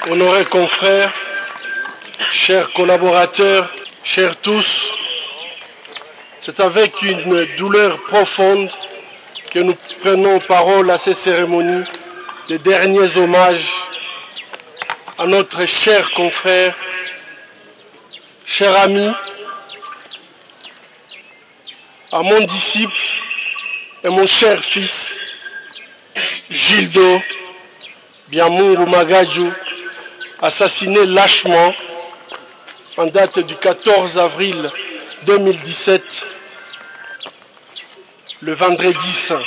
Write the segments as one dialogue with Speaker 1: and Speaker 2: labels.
Speaker 1: Honorés confrères, chers collaborateurs, chers tous, c'est avec une douleur profonde que nous prenons parole à ces cérémonies de derniers hommages à notre cher confrère, cher ami, à mon disciple et mon cher fils, Gildo Biamungu Magaju, assassiné lâchement en date du 14 avril 2017, le vendredi saint.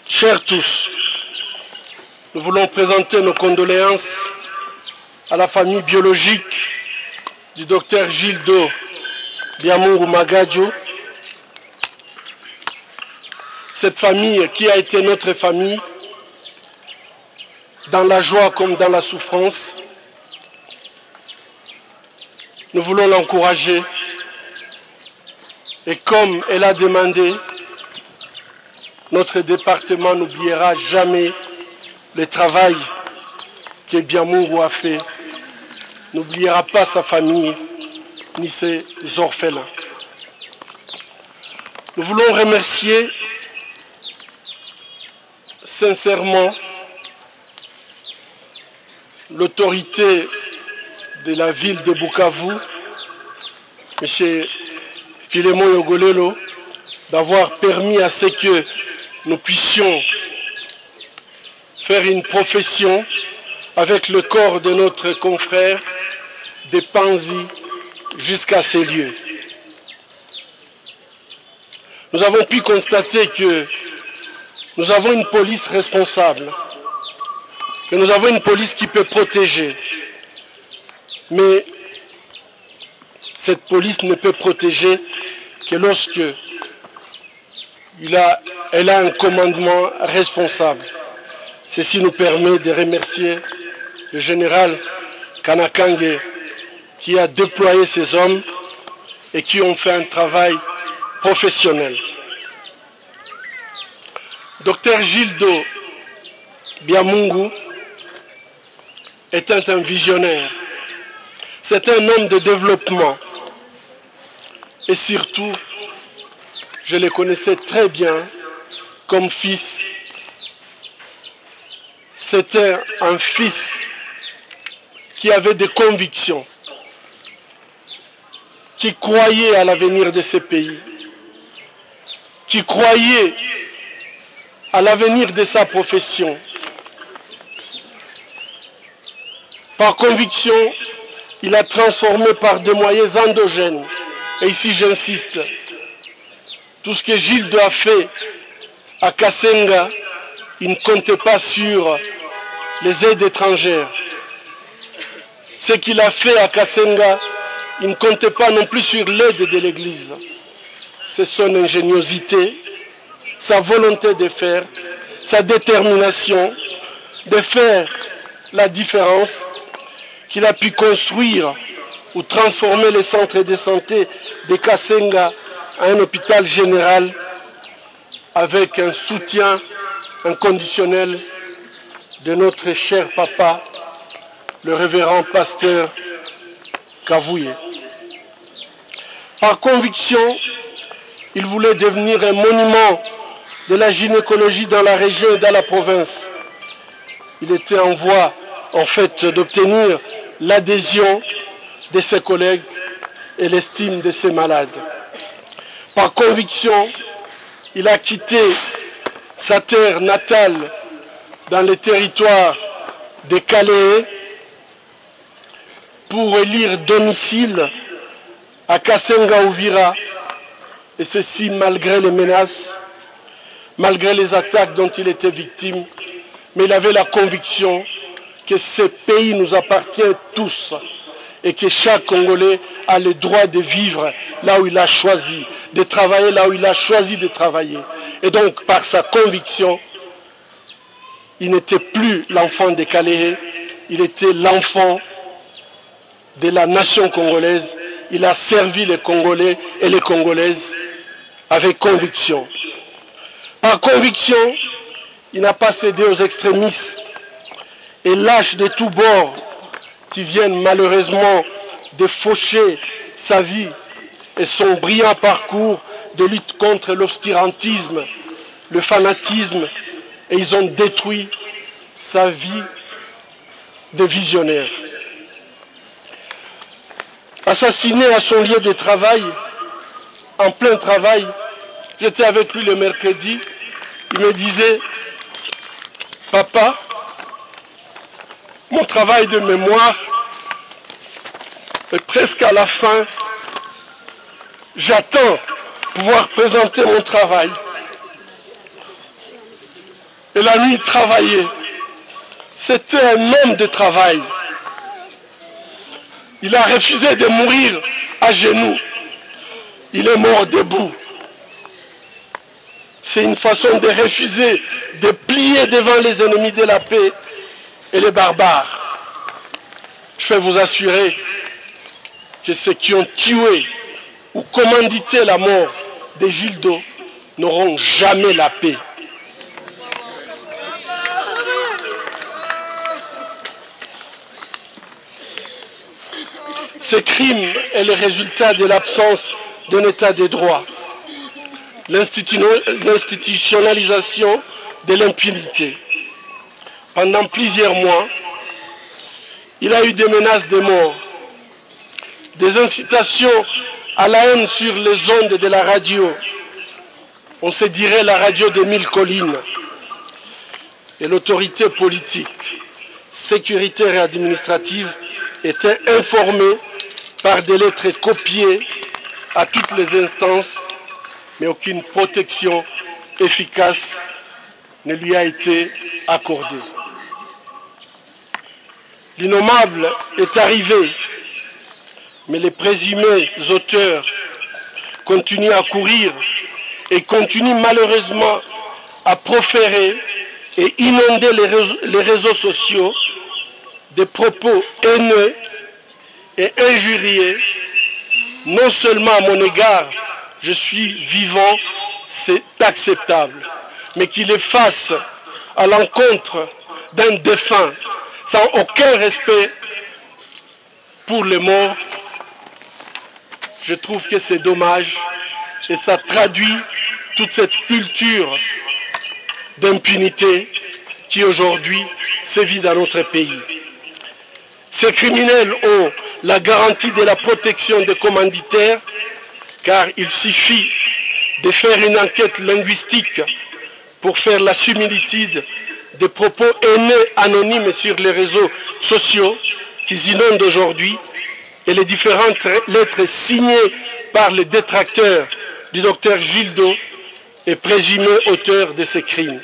Speaker 1: Chers tous, nous voulons présenter nos condoléances à la famille biologique du docteur Gildo Biamungu Magaju. Cette famille qui a été notre famille, dans la joie comme dans la souffrance, nous voulons l'encourager. Et comme elle a demandé, notre département n'oubliera jamais le travail que Biamungu a fait, n'oubliera pas sa famille ni ses orphelins. Nous voulons remercier sincèrement l'autorité de la ville de Bukavu, M. Philémon Yogolelo, d'avoir permis à ce que nous puissions faire une profession avec le corps de notre confrère de Panzi jusqu'à ces lieux. Nous avons pu constater que nous avons une police responsable, que nous avons une police qui peut protéger. Mais cette police ne peut protéger que lorsque elle a un commandement responsable. Ceci nous permet de remercier le général Kanakange qui a déployé ces hommes et qui ont fait un travail professionnel. Docteur Gildo Biamungu était un visionnaire. C'est un homme de développement. Et surtout, je le connaissais très bien comme fils. C'était un fils qui avait des convictions, qui croyait à l'avenir de ce pays, qui croyait à l'avenir de sa profession. Par conviction, il a transformé par des moyens endogènes. Et ici j'insiste, tout ce que Gildo a fait à Kasenga, il ne comptait pas sur les aides étrangères. Ce qu'il a fait à Kasenga, il ne comptait pas non plus sur l'aide de l'Église. C'est son ingéniosité, sa volonté de faire, sa détermination de faire la différence qu'il a pu construire ou transformer les centres de santé de Kasenga en un hôpital général avec un soutien inconditionnel de notre cher papa, le révérend pasteur Kavouye. Par conviction, il voulait devenir un monument de la gynécologie dans la région et dans la province. Il était en voie, en fait, d'obtenir l'adhésion de ses collègues et l'estime de ses malades. Par conviction, il a quitté sa terre natale dans le territoire de Calais pour élire domicile à Kasenga Uvira, et ceci malgré les menaces, malgré les attaques dont il était victime, mais il avait la conviction que ce pays nous appartient tous et que chaque Congolais a le droit de vivre là où il a choisi, de travailler là où il a choisi de travailler. Et donc, par sa conviction, il n'était plus l'enfant de Calais, il était l'enfant de la nation congolaise. Il a servi les Congolais et les Congolaises avec conviction. Par conviction, il n'a pas cédé aux extrémistes et lâches de tous bords qui viennent malheureusement de faucher sa vie et son brillant parcours de lutte contre l'obscurantisme, le fanatisme, et ils ont détruit sa vie de visionnaire. Assassiné à son lieu de travail, en plein travail, j'étais avec lui le mercredi, il me disait « Papa, mon travail de mémoire est presque à la fin. J'attends pouvoir présenter mon travail. » Et la nuit, il travaillait. C'était un homme de travail. Il a refusé de mourir à genoux. Il est mort debout. C'est une façon de refuser, de plier devant les ennemis de la paix et les barbares. Je peux vous assurer que ceux qui ont tué ou commandité la mort de Gildo n'auront jamais la paix. Ce crime est le résultat de l'absence d'un état de droit, l'institutionnalisation de l'impunité. Pendant plusieurs mois, il a eu des menaces de mort, des incitations à la haine sur les ondes de la radio. On se dirait la radio des 1000 collines. Et l'autorité politique, sécuritaire et administrative était informée par des lettres copiées à toutes les instances, mais aucune protection efficace ne lui a été accordée. L'innommable est arrivé, mais les présumés auteurs continuent à courir et continuent malheureusement à proférer et inonder les réseaux sociaux des propos haineux et injuriés, non seulement à mon égard, je suis vivant, c'est acceptable, mais qu'il les fasse à l'encontre d'un défunt, sans aucun respect pour les morts, je trouve que c'est dommage et ça traduit toute cette culture d'impunité qui aujourd'hui sévit dans notre pays. Ces criminels ont la garantie de la protection des commanditaires, car il suffit de faire une enquête linguistique pour faire la similitude des propos haineux anonymes sur les réseaux sociaux qui inondent aujourd'hui et les différentes lettres signées par les détracteurs du docteur Gildo et présumé auteur de ces crimes.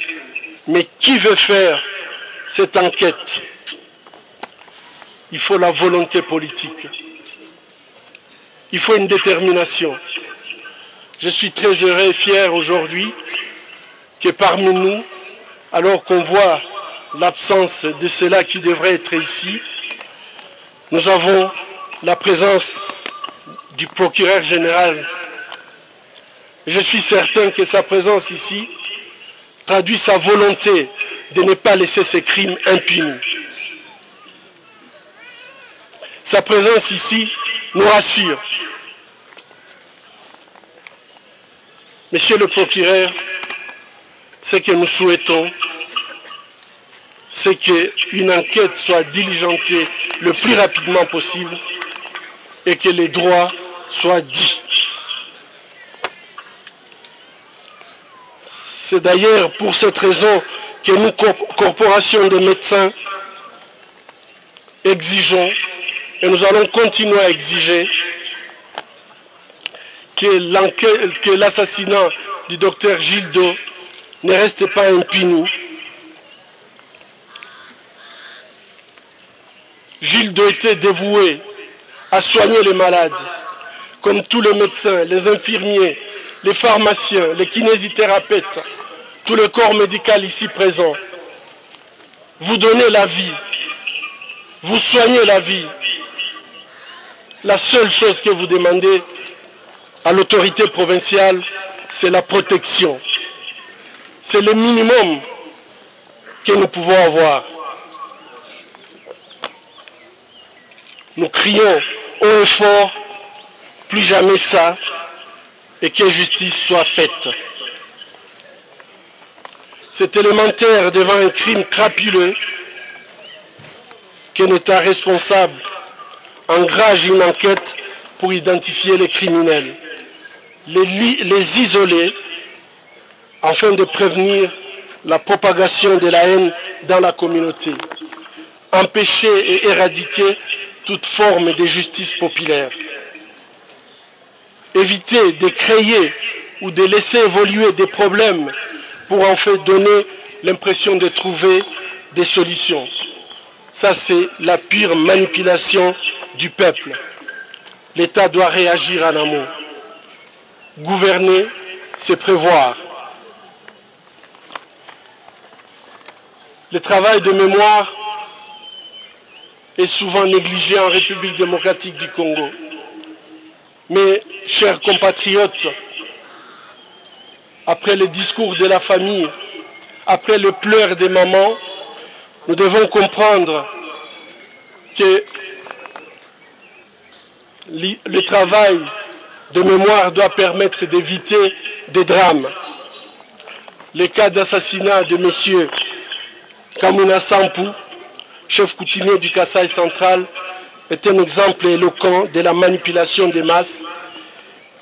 Speaker 1: Mais qui veut faire cette enquête? Il faut la volonté politique. Il faut une détermination. Je suis très heureux et fier aujourd'hui que parmi nous, alors qu'on voit l'absence de cela qui devrait être ici, nous avons la présence du procureur général. Je suis certain que sa présence ici traduit sa volonté de ne pas laisser ces crimes impunis. Sa présence ici nous rassure. Monsieur le procureur, ce que nous souhaitons, c'est qu'une enquête soit diligentée le plus rapidement possible et que les droits soient dits. C'est d'ailleurs pour cette raison que nous, corporation de médecins, exigeons, et nous allons continuer à exiger, que l'assassinat du docteur Gildo ne reste pas impuni. Gildo était dévoué à soigner les malades, comme tous les médecins, les infirmiers, les pharmaciens, les kinésithérapeutes, tout le corps médical ici présent. Vous donnez la vie, vous soignez la vie. La seule chose que vous demandez à l'autorité provinciale, c'est la protection. C'est le minimum que nous pouvons avoir. Nous crions haut et fort, plus jamais ça, et que justice soit faite. C'est élémentaire devant un crime crapuleux qu'un État responsable engage une enquête pour identifier les criminels, les isoler, afin de prévenir la propagation de la haine dans la communauté, empêcher et éradiquer toute forme de justice populaire, éviter de créer ou de laisser évoluer des problèmes pour en fait donner l'impression de trouver des solutions. Ça, c'est la pure manipulation du peuple. L'État doit réagir en amont. Gouverner, c'est prévoir. Le travail de mémoire est souvent négligé en République démocratique du Congo. Mais, chers compatriotes, après le discours de la famille, après le pleur des mamans, nous devons comprendre que le travail de mémoire doit permettre d'éviter des drames. Le cas d'assassinat de M. Kamuna Sampou, chef coutumier du Kasaï central, est un exemple éloquent de la manipulation des masses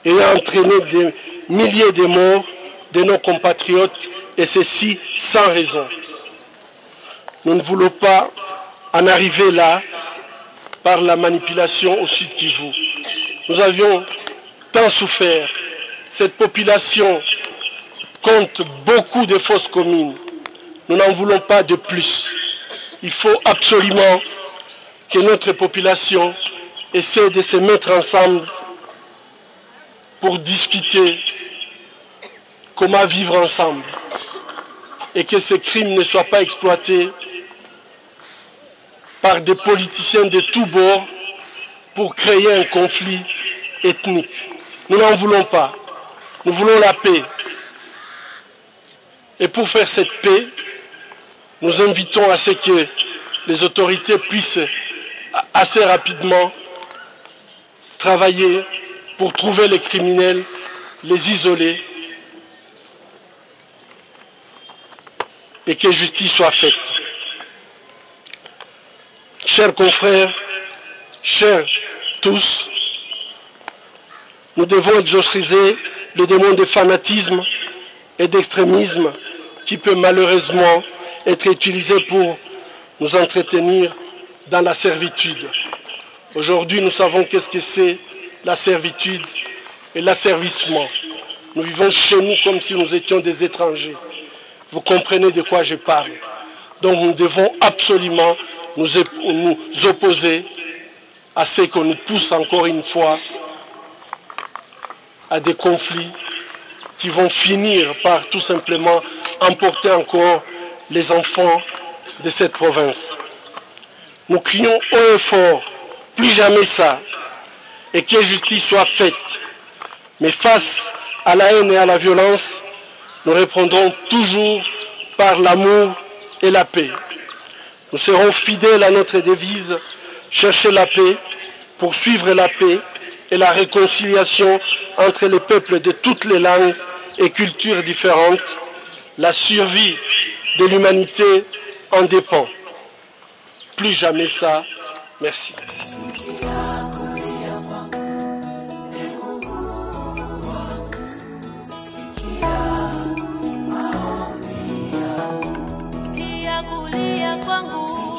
Speaker 1: ayant entraîné des milliers de morts de nos compatriotes, et ceci sans raison. Nous ne voulons pas en arriver là par la manipulation au Sud Kivu. Nous avions tant souffert. Cette population compte beaucoup de fausses communes. Nous n'en voulons pas de plus. Il faut absolument que notre population essaie de se mettre ensemble pour discuter comment vivre ensemble et que ces crimes ne soient pas exploités par des politiciens de tous bords pour créer un conflit ethnique. Nous n'en voulons pas. Nous voulons la paix. Et pour faire cette paix, nous invitons à ce que les autorités puissent assez rapidement travailler pour trouver les criminels, les isoler et que justice soit faite. Chers confrères, chers tous, nous devons exorciser le démon de fanatisme et d'extrémisme qui peut malheureusement être utilisé pour nous entretenir dans la servitude. Aujourd'hui, nous savons qu'est-ce que c'est la servitude et l'asservissement. Nous vivons chez nous comme si nous étions des étrangers. Vous comprenez de quoi je parle. Donc nous devons absolument nous opposer à ce qu'on nous pousse encore une fois à des conflits qui vont finir par tout simplement emporter encore les enfants de cette province. Nous crions haut et fort, plus jamais ça, et que justice soit faite. Mais face à la haine et à la violence, nous répondrons toujours par l'amour et la paix. Nous serons fidèles à notre devise, chercher la paix, poursuivre la paix et la réconciliation entre les peuples de toutes les langues et cultures différentes. La survie de l'humanité en dépend. Plus jamais ça. Merci.
Speaker 2: Kwangu